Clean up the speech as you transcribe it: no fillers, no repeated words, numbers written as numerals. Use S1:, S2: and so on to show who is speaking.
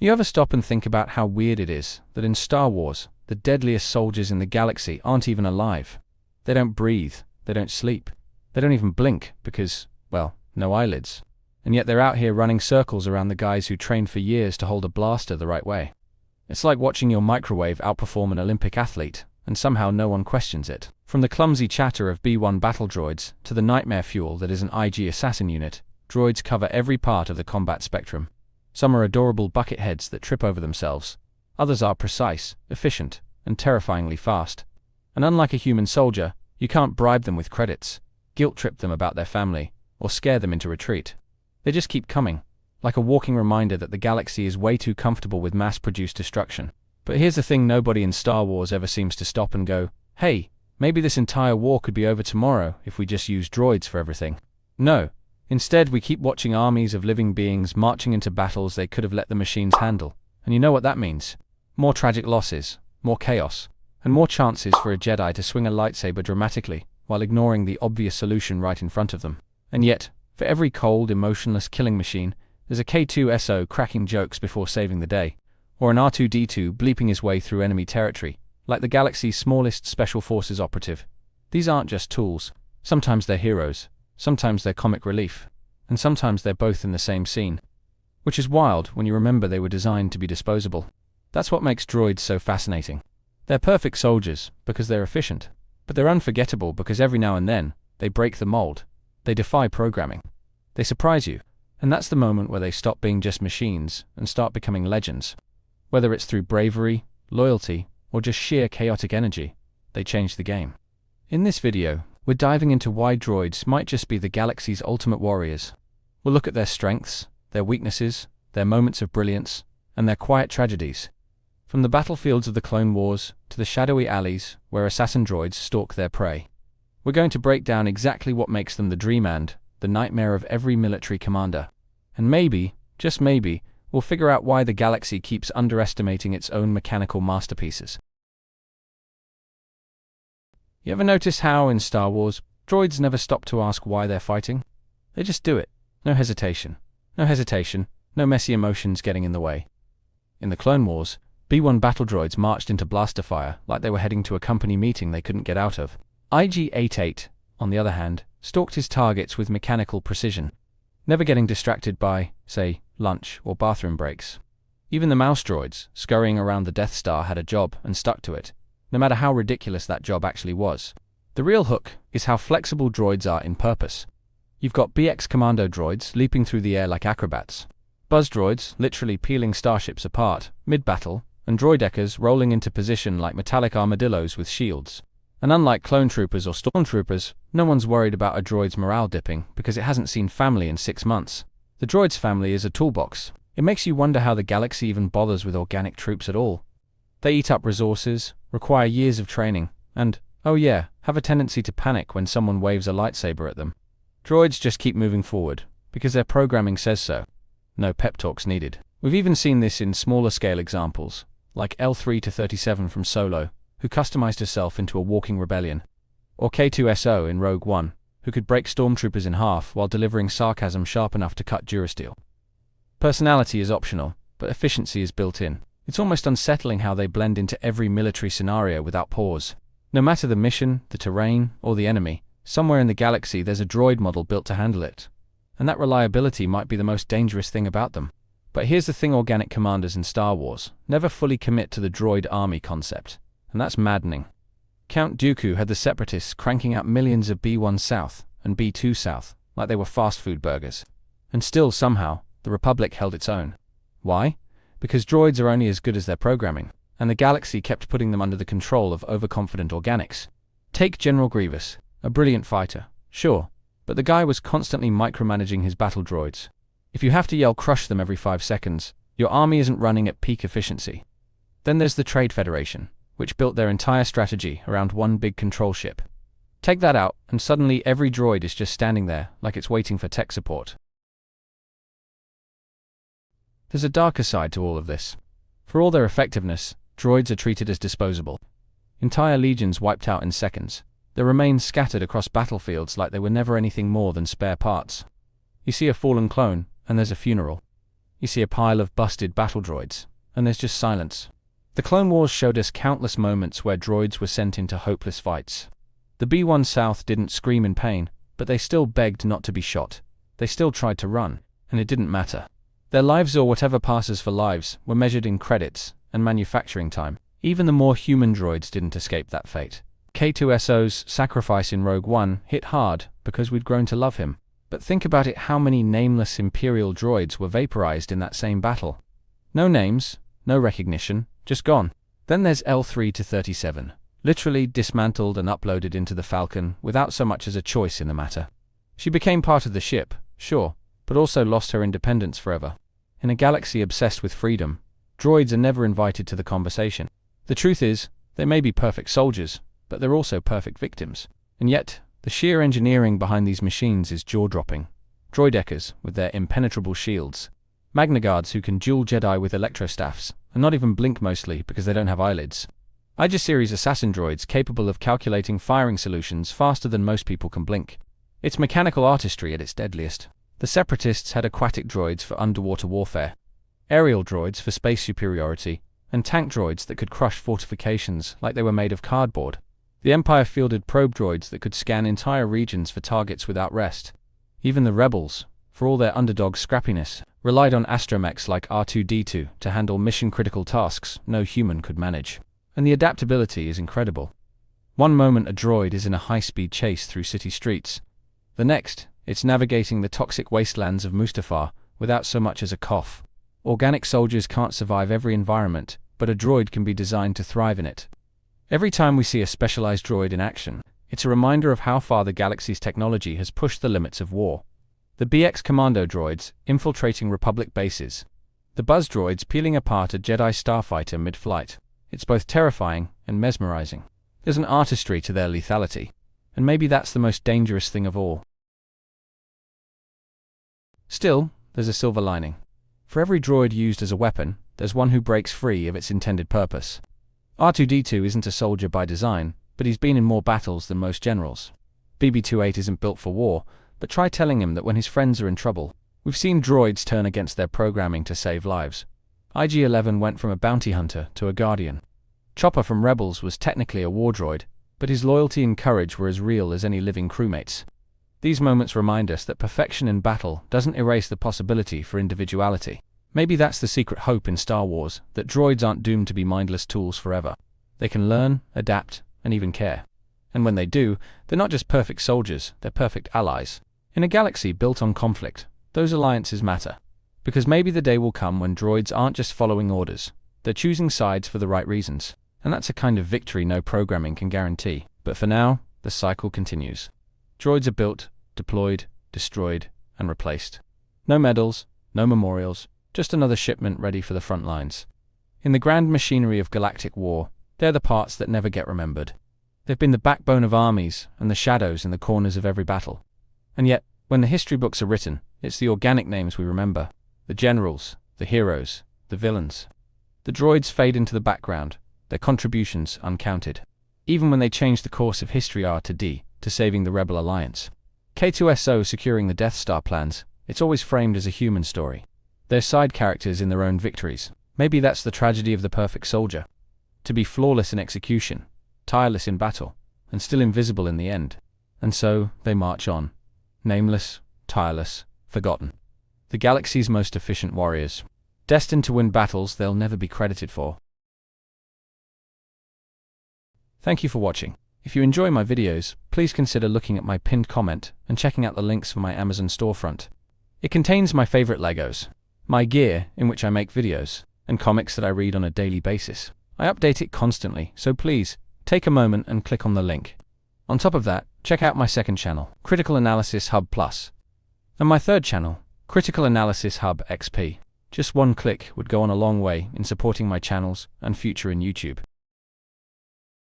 S1: You ever stop and think about how weird it is that in Star Wars, the deadliest soldiers in the galaxy aren't even alive? They don't breathe, they don't sleep, they don't even blink because, well, no eyelids. And yet they're out here running circles around the guys who trained for years to hold a blaster the right way. It's like watching your microwave outperform an Olympic athlete, and somehow no one questions it. From the clumsy chatter of B-1 battle droids to the nightmare fuel that is an IG assassin unit, droids cover every part of the combat spectrum. Some are adorable bucketheads that trip over themselves. Others are precise, efficient, and terrifyingly fast. And unlike a human soldier, you can't bribe them with credits, guilt-trip them about their family, or scare them into retreat. They just keep coming, like a walking reminder that the galaxy is way too comfortable with mass-produced destruction. But here's the thing: nobody in Star Wars ever seems to stop and go, hey, maybe this entire war could be over tomorrow if we just use droids for everything. No. Instead, we keep watching armies of living beings marching into battles they could have let the machines handle. And you know what that means? More tragic losses, more chaos, and more chances for a Jedi to swing a lightsaber dramatically while ignoring the obvious solution right in front of them. And yet, for every cold, emotionless killing machine, there's a K2SO cracking jokes before saving the day, or an R2-D2 bleeping his way through enemy territory, like the galaxy's smallest special forces operative. These aren't just tools. Sometimes they're heroes, sometimes they're comic relief, and sometimes they're both in the same scene. Which is wild when you remember they were designed to be disposable. That's what makes droids so fascinating. They're perfect soldiers because they're efficient, but they're unforgettable because every now and then, they break the mold. They defy programming. They surprise you, and that's the moment where they stop being just machines and start becoming legends. Whether it's through bravery, loyalty, or just sheer chaotic energy, they change the game. In this video, we're diving into why droids might just be the galaxy's ultimate warriors. We'll look at their strengths, their weaknesses, their moments of brilliance, and their quiet tragedies. From the battlefields of the Clone Wars to the shadowy alleys where assassin droids stalk their prey. We're going to break down exactly what makes them the dream and the nightmare of every military commander. And maybe, just maybe, we'll figure out why the galaxy keeps underestimating its own mechanical masterpieces. You ever notice how, in Star Wars, droids never stop to ask why they're fighting? They just do it. No hesitation. No hesitation. No messy emotions getting in the way. In the Clone Wars, B-1 battle droids marched into blaster fire like they were heading to a company meeting they couldn't get out of. IG-88, on the other hand, stalked his targets with mechanical precision, never getting distracted by, say, lunch or bathroom breaks. Even the mouse droids, scurrying around the Death Star, had a job and stuck to it, no matter how ridiculous that job actually was. The real hook is how flexible droids are in purpose. You've got BX commando droids leaping through the air like acrobats, buzz droids literally peeling starships apart mid-battle, and droideckers rolling into position like metallic armadillos with shields. And unlike clone troopers or stormtroopers, no one's worried about a droid's morale dipping because it hasn't seen family in 6 months. The droid's family is a toolbox. It makes you wonder how the galaxy even bothers with organic troops at all. They eat up resources, require years of training, and, oh yeah, have a tendency to panic when someone waves a lightsaber at them. Droids just keep moving forward, because their programming says so. No pep talks needed. We've even seen this in smaller scale examples, like L3-37 from Solo, who customized herself into a walking rebellion, or K2SO in Rogue One, who could break stormtroopers in half while delivering sarcasm sharp enough to cut Durasteel. Personality is optional, but efficiency is built in. It's almost unsettling how they blend into every military scenario without pause. No matter the mission, the terrain, or the enemy, somewhere in the galaxy there's a droid model built to handle it. And that reliability might be the most dangerous thing about them. But here's the thing: organic commanders in Star Wars never fully commit to the droid army concept. And that's maddening. Count Dooku had the Separatists cranking out millions of B-1 South and B-2 South like they were fast food burgers. And still, somehow, the Republic held its own. Why? Because droids are only as good as their programming, and the galaxy kept putting them under the control of overconfident organics. Take General Grievous, a brilliant fighter, sure, but the guy was constantly micromanaging his battle droids. If you have to yell "crush them" every 5 seconds, your army isn't running at peak efficiency. Then there's the Trade Federation, which built their entire strategy around one big control ship. Take that out, and suddenly every droid is just standing there like it's waiting for tech support. There's a darker side to all of this. For all their effectiveness, droids are treated as disposable. Entire legions wiped out in seconds. Their remains scattered across battlefields like they were never anything more than spare parts. You see a fallen clone, and there's a funeral. You see a pile of busted battle droids, and there's just silence. The Clone Wars showed us countless moments where droids were sent into hopeless fights. The B-1 South didn't scream in pain, but they still begged not to be shot. They still tried to run, and it didn't matter. Their lives, or whatever passes for lives, were measured in credits and manufacturing time. Even the more human droids didn't escape that fate. K2SO's sacrifice in Rogue One hit hard because we'd grown to love him. But think about it, how many nameless Imperial droids were vaporized in that same battle? No names, no recognition, just gone. Then there's L3-37, literally dismantled and uploaded into the Falcon without so much as a choice in the matter. She became part of the ship, sure, but also lost her independence forever. In a galaxy obsessed with freedom, droids are never invited to the conversation. The truth is, they may be perfect soldiers, but they're also perfect victims. And yet, the sheer engineering behind these machines is jaw-dropping. Droideckers with their impenetrable shields, Magna Guards who can duel Jedi with electrostaffs, and not even blink mostly because they don't have eyelids. Aegis series assassin droids capable of calculating firing solutions faster than most people can blink. It's mechanical artistry at its deadliest. The Separatists had aquatic droids for underwater warfare, aerial droids for space superiority, and tank droids that could crush fortifications like they were made of cardboard. The Empire fielded probe droids that could scan entire regions for targets without rest. Even the Rebels, for all their underdog scrappiness, relied on astromechs like R2-D2 to handle mission-critical tasks no human could manage. And the adaptability is incredible. One moment a droid is in a high-speed chase through city streets. The next, it's navigating the toxic wastelands of Mustafar without so much as a cough. Organic soldiers can't survive every environment, but a droid can be designed to thrive in it. Every time we see a specialized droid in action, it's a reminder of how far the galaxy's technology has pushed the limits of war. The BX Commando droids infiltrating Republic bases. The Buzz droids peeling apart a Jedi starfighter mid-flight. It's both terrifying and mesmerizing. There's an artistry to their lethality, and maybe that's the most dangerous thing of all. Still, there's a silver lining. For every droid used as a weapon, there's one who breaks free of its intended purpose. R2-D2 isn't a soldier by design, but he's been in more battles than most generals. BB-28 isn't built for war, but try telling him that when his friends are in trouble. We've seen droids turn against their programming to save lives. IG-11 went from a bounty hunter to a guardian. Chopper from Rebels was technically a war droid, but his loyalty and courage were as real as any living crewmates. These moments remind us that perfection in battle doesn't erase the possibility for individuality. Maybe that's the secret hope in Star Wars, that droids aren't doomed to be mindless tools forever. They can learn, adapt, and even care. And when they do, they're not just perfect soldiers, they're perfect allies. In a galaxy built on conflict, those alliances matter. Because maybe the day will come when droids aren't just following orders, they're choosing sides for the right reasons. And that's a kind of victory no programming can guarantee. But for now, the cycle continues. Droids are built, deployed, destroyed, and replaced. No medals, no memorials, just another shipment ready for the front lines. In the grand machinery of galactic war, they're the parts that never get remembered. They've been the backbone of armies and the shadows in the corners of every battle. And yet, when the history books are written, it's the organic names we remember. The generals, the heroes, the villains. The droids fade into the background, their contributions uncounted. Even when they change the course of history R to D to saving the Rebel Alliance. K2SO securing the Death Star plans, it's always framed as a human story. They're side characters in their own victories. Maybe that's the tragedy of the perfect soldier. To be flawless in execution, tireless in battle, and still invisible in the end. And so, they march on. Nameless, tireless, forgotten. The galaxy's most efficient warriors. Destined to win battles they'll never be credited for. Thank you for watching. If you enjoy my videos, please consider looking at my pinned comment and checking out the links for my Amazon storefront. It contains my favorite Legos, my gear in which I make videos, and comics that I read on a daily basis. I update it constantly, so please, take a moment and click on the link. On top of that, check out my second channel, Critical Analysis Hub Plus, and my third channel, Critical Analysis Hub XP. Just one click would go on a long way in supporting my channels and future in YouTube.